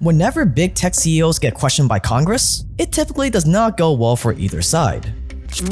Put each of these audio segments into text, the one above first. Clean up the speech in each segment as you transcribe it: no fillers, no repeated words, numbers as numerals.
Whenever big tech CEOs get questioned by Congress, it typically does not go well for either side.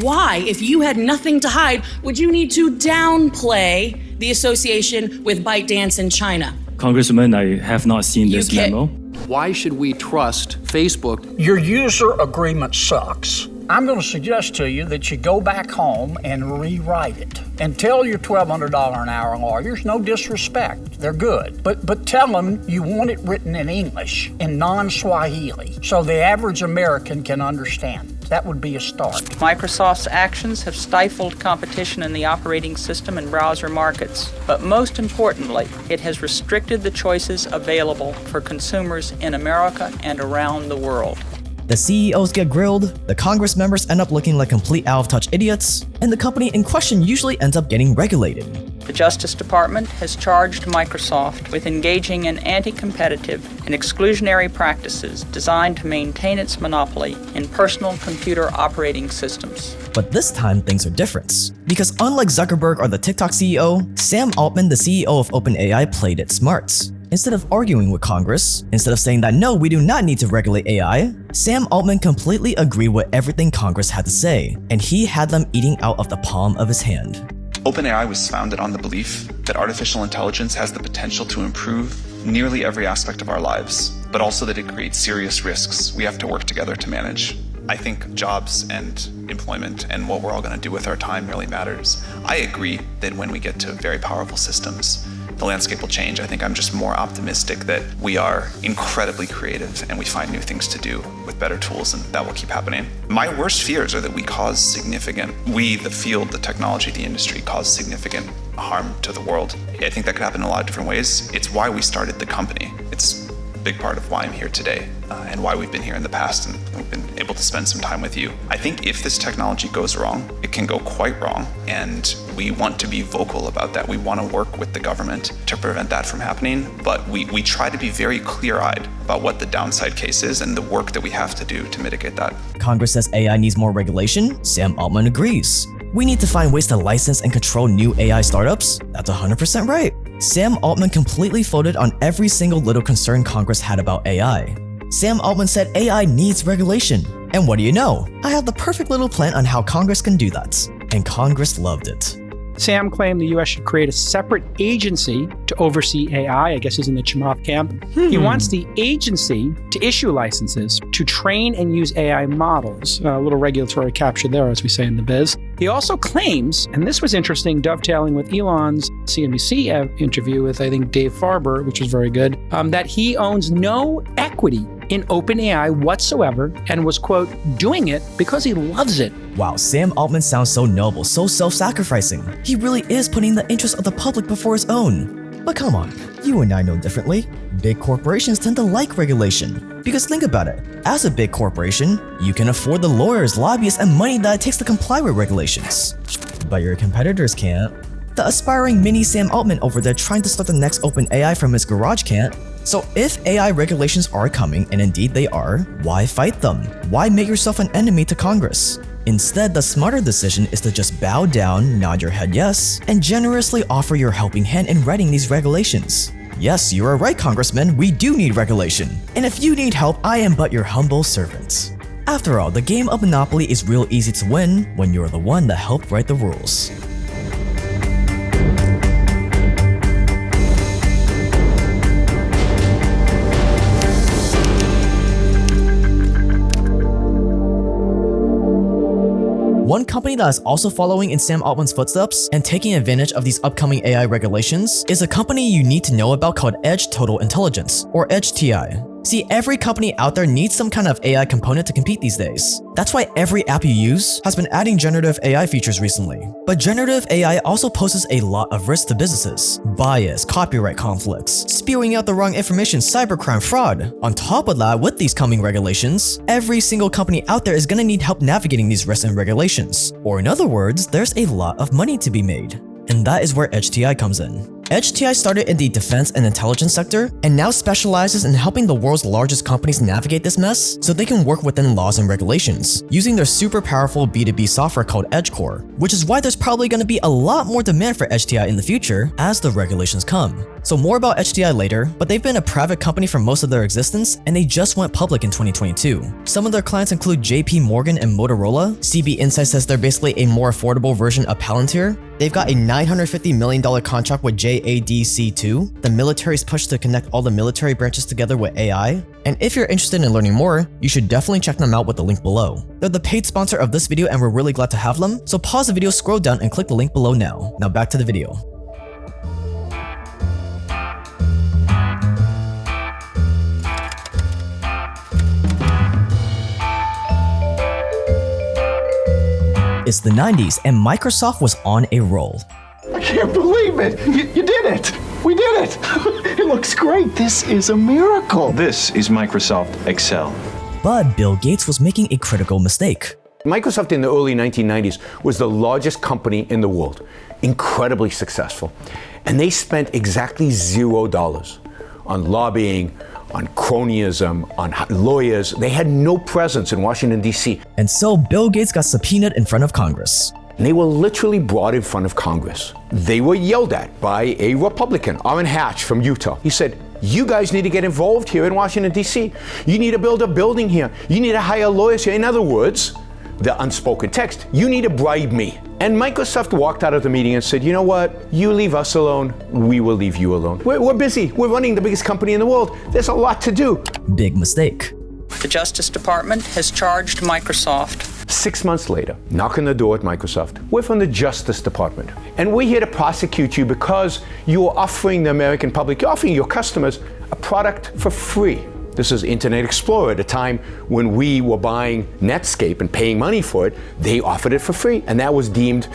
Why, if you had nothing to hide, would you need to downplay the association with ByteDance in China? Congressman, I have not seen this memo. Why should we trust Facebook? Your user agreement sucks. I'm going to suggest to you that you go back home and rewrite it. And tell your $1,200 an hour lawyers, no disrespect, they're good. But tell them you want it written in English, in non-Swahili, so the average American can understand. That would be a start. Microsoft's actions have stifled competition in the operating system and browser markets. But most importantly, it has restricted the choices available for consumers in America and around the world. The CEOs get grilled, the Congress members end up looking like complete out-of-touch idiots, and the company in question usually ends up getting regulated. The Justice Department has charged Microsoft with engaging in anti-competitive and exclusionary practices designed to maintain its monopoly in personal computer operating systems. But this time things are different, because unlike Zuckerberg or the TikTok CEO, Sam Altman, the CEO of OpenAI, played it smart. Instead of arguing with Congress, instead of saying that no, we do not need to regulate AI, Sam Altman completely agreed with everything Congress had to say, and he had them eating out of the palm of his hand. OpenAI was founded on the belief that artificial intelligence has the potential to improve nearly every aspect of our lives, but also that it creates serious risks we have to work together to manage. I think jobs and employment and what we're all going to do with our time really matters. I agree that when we get to very powerful systems, the landscape will change. I think I'm just more optimistic that we are incredibly creative and we find new things to do with better tools, and that will keep happening. My worst fears are that we, the field, the technology, the industry, cause significant harm to the world. I think that could happen in a lot of different ways. It's why we started the company. It's a big part of why I'm here today and why we've been here in the past and we've been able to spend some time with you. I think if this technology goes wrong, it can go quite wrong, and we want to be vocal about that. We want to work with the government to prevent that from happening, but we try to be very clear-eyed about what the downside case is and the work that we have to do to mitigate that. Congress says AI needs more regulation. Sam Altman agrees. We need to find ways to license and control new AI startups. That's 100% right. Sam Altman completely folded on every single little concern Congress had about AI. Sam Altman said AI needs regulation. And what do you know? I have the perfect little plan on how Congress can do that. And Congress loved it. Sam claimed the U.S. should create a separate agency to oversee AI. I guess he's in the Chamath camp. He wants the agency to issue licenses to train and use AI models. A little regulatory capture there, as we say in the biz. He also claims, and this was interesting, dovetailing with Elon's CNBC interview with, I think, Dave Farber, which was very good, that he owns no equity in OpenAI whatsoever and was, quote, doing it because he loves it. Wow, Sam Altman sounds so noble, so self-sacrificing. He really is putting the interests of the public before his own. But come on, you and I know differently. Big corporations tend to like regulation. Because think about it, as a big corporation, you can afford the lawyers, lobbyists, and money that it takes to comply with regulations. But your competitors can't. The aspiring mini Sam Altman over there trying to start the next OpenAI from his garage can't. So if AI regulations are coming, and indeed they are, why fight them? Why make yourself an enemy to Congress? Instead, the smarter decision is to just bow down, nod your head yes, and generously offer your helping hand in writing these regulations. Yes, you are right, Congressman, we do need regulation. And if you need help, I am but your humble servant. After all, the game of Monopoly is real easy to win when you're the one that helped write the rules. One company that is also following in Sam Altman's footsteps and taking advantage of these upcoming AI regulations is a company you need to know about called Edge Total Intelligence, or EdgeTI. See, every company out there needs some kind of AI component to compete these days. That's why every app you use has been adding generative AI features recently. But generative AI also poses a lot of risks to businesses. Bias, copyright conflicts, spewing out the wrong information, cybercrime, fraud. On top of that, with these coming regulations, every single company out there is gonna need help navigating these risks and regulations. Or in other words, there's a lot of money to be made. And that is where EdgeTI comes in. EdgeTI started in the defense and intelligence sector and now specializes in helping the world's largest companies navigate this mess so they can work within laws and regulations, using their super powerful B2B software called EdgeCore, which is why there's probably going to be a lot more demand for EdgeTI in the future as the regulations come. So more about HDI later, but they've been a private company for most of their existence, and they just went public in 2022. Some of their clients include JP Morgan and Motorola. CB Insight says they're basically a more affordable version of Palantir. They've got a $950 million contract with JADC2, the military's push to connect all the military branches together with AI. And if you're interested in learning more, you should definitely check them out with the link below. They're the paid sponsor of this video and we're really glad to have them, so pause the video, scroll down, and click the link below now. Now back to the video. It's the 90s and Microsoft was on a roll. I can't believe it! You did it! We did it! It looks great! This is a miracle! This is Microsoft Excel. But Bill Gates was making a critical mistake. Microsoft in the early 1990s was the largest company in the world, incredibly successful. And they spent exactly $0 on lobbying, on cronyism, on lawyers. They had no presence in Washington, D.C. And so Bill Gates got subpoenaed in front of Congress. And they were literally brought in front of Congress. They were yelled at by a Republican, Orrin Hatch from Utah. He said, you guys need to get involved here in Washington, D.C. You need to build a building here. You need to hire lawyers here. In other words, the unspoken text, you need to bribe me. And Microsoft walked out of the meeting and said, you know what? You leave us alone, we will leave you alone. We're busy. We're running the biggest company in the world. There's a lot to do. Big mistake. The Justice Department has charged Microsoft. 6 months later, knock on the door at Microsoft. We're from the Justice Department. And we're here to prosecute you because you are offering the American public, you're offering your customers a product for free. This is Internet Explorer at a time when we were buying Netscape and paying money for it. They offered it for free, and that was deemed,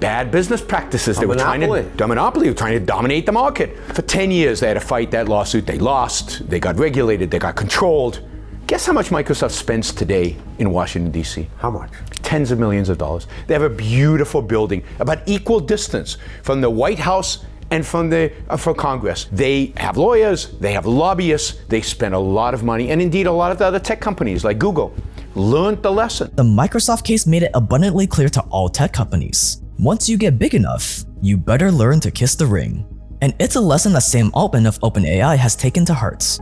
bad business practices. They were trying to dominate the market. For 10 years, they had to fight that lawsuit. They lost, they got regulated, they got controlled. Guess how much Microsoft spends today in Washington, D.C.? How much? Tens of millions of dollars. They have a beautiful building about equal distance from the White House and from Congress. They have lawyers, they have lobbyists, they spend a lot of money, and indeed a lot of the other tech companies like Google learned the lesson. The Microsoft case made it abundantly clear to all tech companies. Once you get big enough, you better learn to kiss the ring. And it's a lesson that Sam Altman of OpenAI has taken to heart.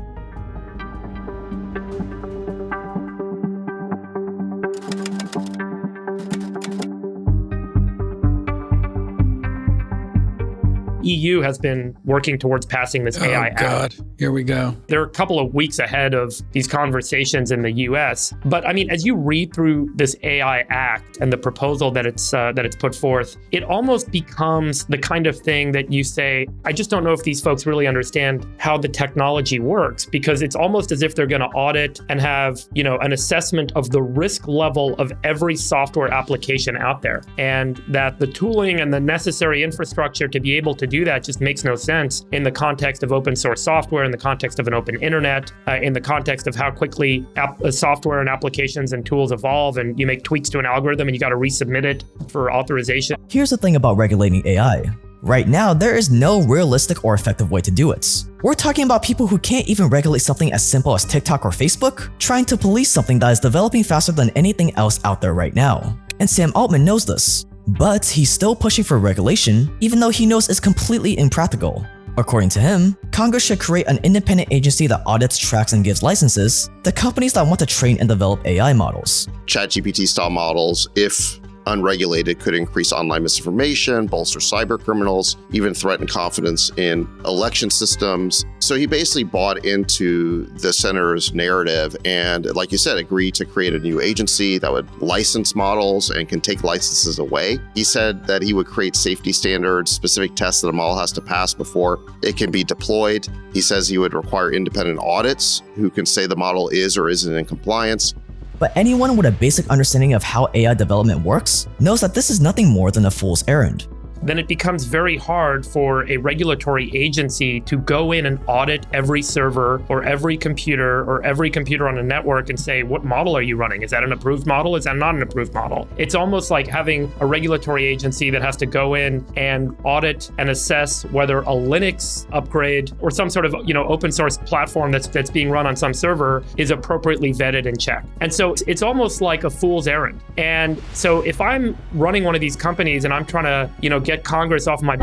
EU has been working towards passing this AI Act. Oh, God. Here we go. They're a couple of weeks ahead of these conversations in the US. But I mean, as you read through this AI Act and the proposal that it's put forth, it almost becomes the kind of thing that you say, I just don't know if these folks really understand how the technology works, because it's almost as if they're going to audit and have, an assessment of the risk level of every software application out there. And that the tooling and the necessary infrastructure to be able to do that just makes no sense in the context of open source software, in the context of an open internet, in the context of how quickly software and applications and tools evolve, and you make tweaks to an algorithm and you got to resubmit it for authorization. Here's the thing about regulating AI. Right now, there is no realistic or effective way to do it. We're talking about people who can't even regulate something as simple as TikTok or Facebook, trying to police something that is developing faster than anything else out there right now. And Sam Altman knows this. But he's still pushing for regulation, even though he knows it's completely impractical. According to him, Congress should create an independent agency that audits, tracks, and gives licenses to companies that want to train and develop AI models. ChatGPT-style models, if unregulated, could increase online misinformation, bolster cyber criminals, even threaten confidence in election systems. So he basically bought into the senator's narrative and, like you said, agreed to create a new agency that would license models and can take licenses away. He said that he would create safety standards, specific tests that a model has to pass before it can be deployed. He says he would require independent audits who can say the model is or isn't in compliance. But anyone with a basic understanding of how AI development works knows that this is nothing more than a fool's errand. Then it becomes very hard for a regulatory agency to go in and audit every server or every computer on a network and say, what model are you running? Is that an approved model? Is that not an approved model? It's almost like having a regulatory agency that has to go in and audit and assess whether a Linux upgrade or some sort of open source platform that's being run on some server is appropriately vetted and checked. And so it's almost like a fool's errand. And so if I'm running one of these companies and I'm trying to get Congress off my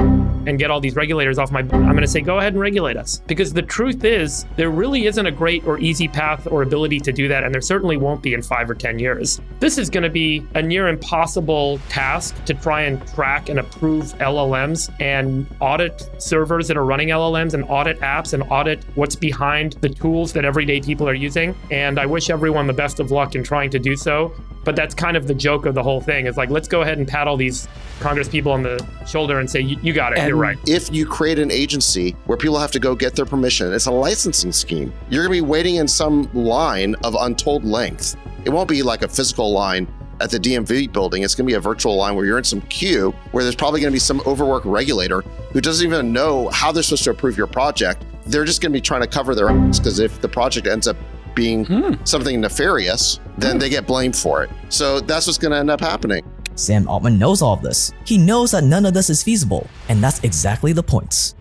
and get all these regulators off I'm going to say, go ahead and regulate us. Because the truth is, there really isn't a great or easy path or ability to do that, and there certainly won't be in 5 or 10 years. This is going to be a near impossible task to try and track and approve LLMs and audit servers that are running LLMs and audit apps and audit what's behind the tools that everyday people are using. And I wish everyone the best of luck in trying to do so. But that's kind of the joke of the whole thing. It's like, let's go ahead and pat all these Congress people on the shoulder and say, you got it, And you're right. If you create an agency where people have to go get their permission, it's a licensing scheme. You're going to be waiting in some line of untold length. It won't be like a physical line at the DMV building. It's going to be a virtual line where you're in some queue where there's probably going to be some overworked regulator who doesn't even know how they're supposed to approve your project. They're just going to be trying to cover their ass, because if the project ends up being something nefarious, then they get blamed for it. So that's what's going to end up happening. Sam Altman knows all of this. He knows that none of this is feasible, and that's exactly the point.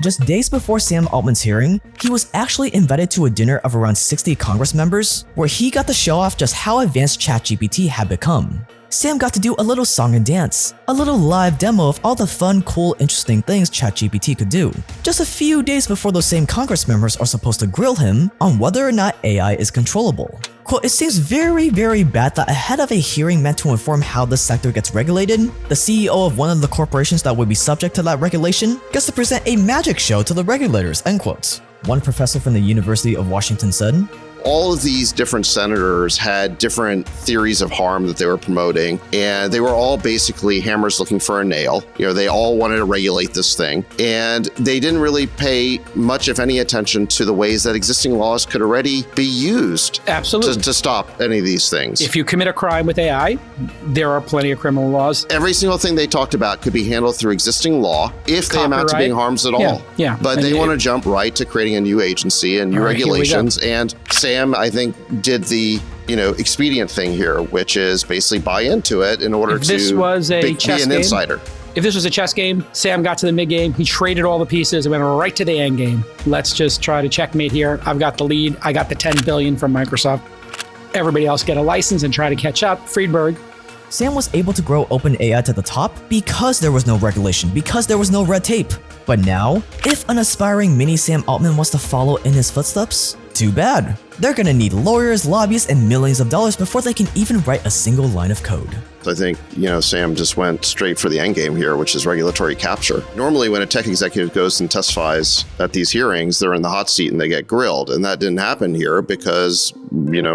Just days before Sam Altman's hearing, he was actually invited to a dinner of around 60 Congress members, where he got to show off just how advanced ChatGPT had become. Sam got to do a little song and dance, a little live demo of all the fun, cool, interesting things ChatGPT could do, just a few days before those same Congress members are supposed to grill him on whether or not AI is controllable. Quote, it seems very, very bad that ahead of a hearing meant to inform how this sector gets regulated, the CEO of one of the corporations that would be subject to that regulation gets to present a magic show to the regulators, end quote. One professor from the University of Washington said, all of these different senators had different theories of harm that they were promoting, and they were all basically hammers looking for a nail. You know, they all wanted to regulate this thing, and they didn't really pay much, if any, attention to the ways that existing laws could already be used to stop any of these things. If you commit a crime with AI, there are plenty of criminal laws. Every single thing they talked about could be handled through existing law if they amount to being harms at all. Yeah. But they want to jump right to creating a new agency and new regulations, and Sam, I think, did the expedient thing here, which is basically buy into it in order to be an insider. If this was a chess game, Sam got to the mid game, he traded all the pieces and went right to the end game. Let's just try to checkmate here. I've got the lead. I got the $10 billion from Microsoft. Everybody else get a license and try to catch up. Friedberg. Sam was able to grow OpenAI to the top because there was no regulation, because there was no red tape. But now, if an aspiring mini Sam Altman wants to follow in his footsteps, too bad. They're gonna need lawyers, lobbyists, and millions of dollars before they can even write a single line of code. I think, Sam just went straight for the end game here, which is regulatory capture. Normally, when a tech executive goes and testifies at these hearings, they're in the hot seat and they get grilled. And that didn't happen here because,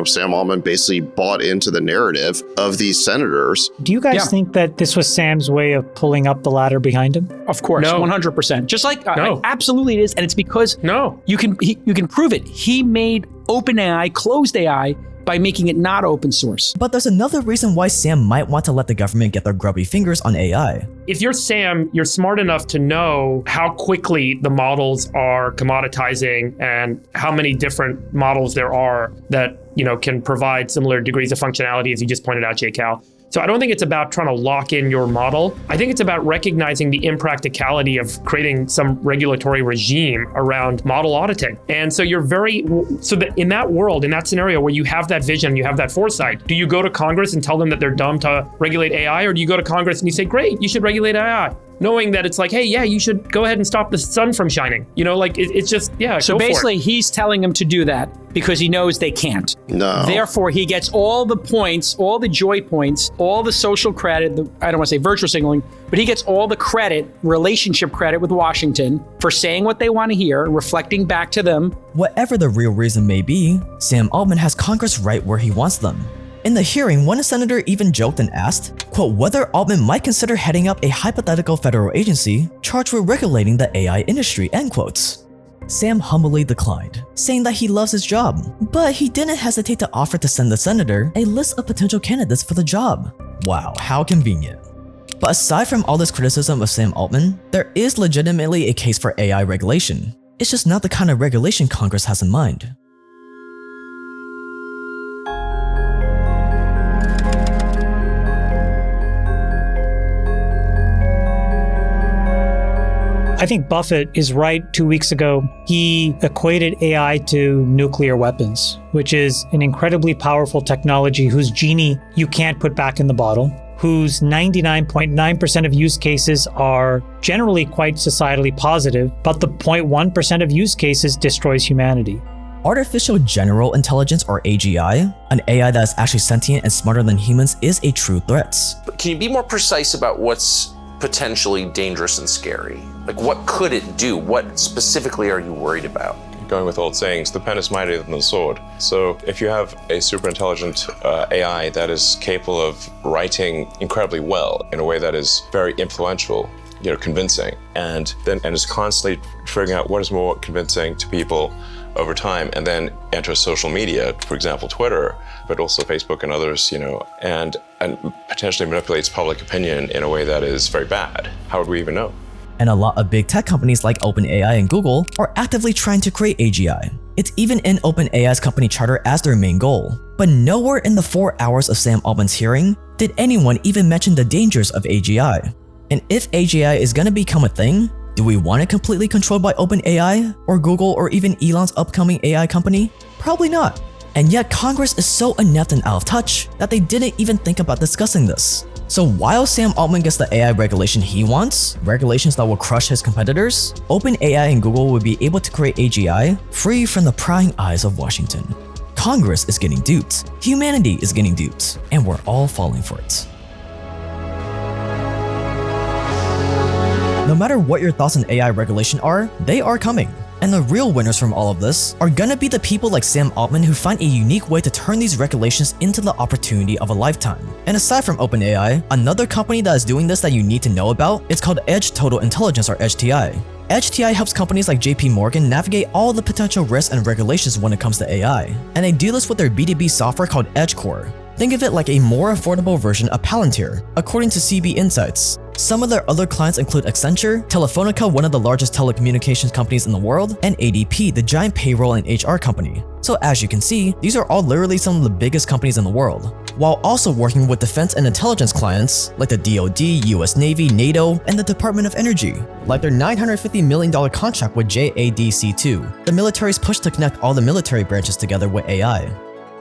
Sam Altman basically bought into the narrative of these senators. Do you guys think that this was Sam's way of pulling up the ladder behind him? Of course, no. 100%. Just like, absolutely it is. And it's because you can prove it. He made OpenAI, closed AI, by making it not open source. But there's another reason why Sam might want to let the government get their grubby fingers on AI. If you're Sam, you're smart enough to know how quickly the models are commoditizing and how many different models there are that, can provide similar degrees of functionality, as you just pointed out, J-Cal. So I don't think it's about trying to lock in your model. I think it's about recognizing the impracticality of creating some regulatory regime around model auditing. And so you're in that world, in that scenario where you have that vision, you have that foresight, do you go to Congress and tell them that they're dumb to regulate AI? Or do you go to Congress and you say, great, you should regulate AI? Knowing that it's like, hey, yeah, you should go ahead and stop the sun from shining. It's just, So basically, he's telling them to do that because he knows they can't. No. Therefore, he gets all the points, all the joy points, all the social credit, I don't want to say virtual signaling, but he gets all the credit, relationship credit with Washington for saying what they want to hear, reflecting back to them. Whatever the real reason may be, Sam Altman has Congress right where he wants them. In the hearing, one senator even joked and asked, quote, whether Altman might consider heading up a hypothetical federal agency charged with regulating the AI industry, end quotes. Sam humbly declined, saying that he loves his job, but he didn't hesitate to offer to send the senator a list of potential candidates for the job. Wow, how convenient. But aside from all this criticism of Sam Altman, there is legitimately a case for AI regulation. It's just not the kind of regulation Congress has in mind. I think Buffett is right. 2 weeks ago, he equated AI to nuclear weapons, which is an incredibly powerful technology whose genie you can't put back in the bottle, whose 99.9% of use cases are generally quite societally positive, but the 0.1% of use cases destroys humanity. Artificial General Intelligence, or AGI, an AI that is actually sentient and smarter than humans, is a true threat. But can you be more precise about what's potentially dangerous and scary? Like, what could it do? What specifically are you worried about? Going with old sayings, the pen is mightier than the sword. So if you have a super intelligent AI that is capable of writing incredibly well in a way that is very influential, convincing, and is constantly figuring out what is more convincing to people over time, and then enter social media, for example, Twitter, but also Facebook and others, and potentially manipulates public opinion in a way that is very bad. How would we even know? And a lot of big tech companies like OpenAI and Google are actively trying to create AGI. It's even in OpenAI's company charter as their main goal. But nowhere in the 4 hours of Sam Altman's hearing did anyone even mention the dangers of AGI. And if AGI is gonna become a thing, do we want it completely controlled by OpenAI, or Google, or even Elon's upcoming AI company? Probably not. And yet Congress is so inept and out of touch that they didn't even think about discussing this. So while Sam Altman gets the AI regulation he wants, regulations that will crush his competitors, OpenAI and Google will be able to create AGI free from the prying eyes of Washington. Congress is getting duped, humanity is getting duped, and we're all falling for it. No matter what your thoughts on AI regulation are, they are coming. And the real winners from all of this are gonna be the people like Sam Altman who find a unique way to turn these regulations into the opportunity of a lifetime. And aside from OpenAI, another company that is doing this that you need to know about is called Edge Total Intelligence, or EdgeTI. EdgeTI helps companies like JP Morgan navigate all the potential risks and regulations when it comes to AI. And they do this with their B2B software called EdgeCore. Think of it like a more affordable version of Palantir, according to CB Insights. Some of their other clients include Accenture, Telefonica, one of the largest telecommunications companies in the world, and ADP, the giant payroll and HR company. So as you can see, these are all literally some of the biggest companies in the world, while also working with defense and intelligence clients like the DoD, US Navy, NATO, and the Department of Energy, like their $950 million contract with JADC2, the military's push to connect all the military branches together with AI.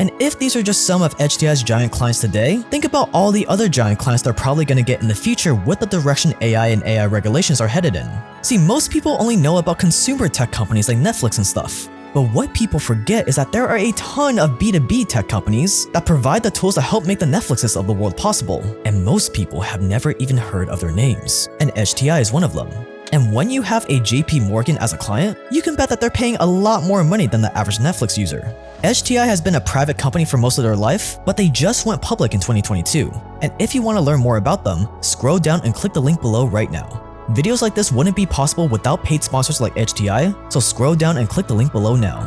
And if these are just some of EdgeTI's giant clients today, think about all the other giant clients they're probably going to get in the future with the direction AI and AI regulations are headed in. See, most people only know about consumer tech companies like Netflix and stuff. But what people forget is that there are a ton of B2B tech companies that provide the tools that help make the Netflixes of the world possible. And most people have never even heard of their names. And EdgeTI is one of them. And when you have a JP Morgan as a client, you can bet that they're paying a lot more money than the average Netflix user. EdgeTI has been a private company for most of their life, but they just went public in 2022. And if you want to learn more about them, scroll down and click the link below right now. Videos like this wouldn't be possible without paid sponsors like EdgeTI, so scroll down and click the link below now.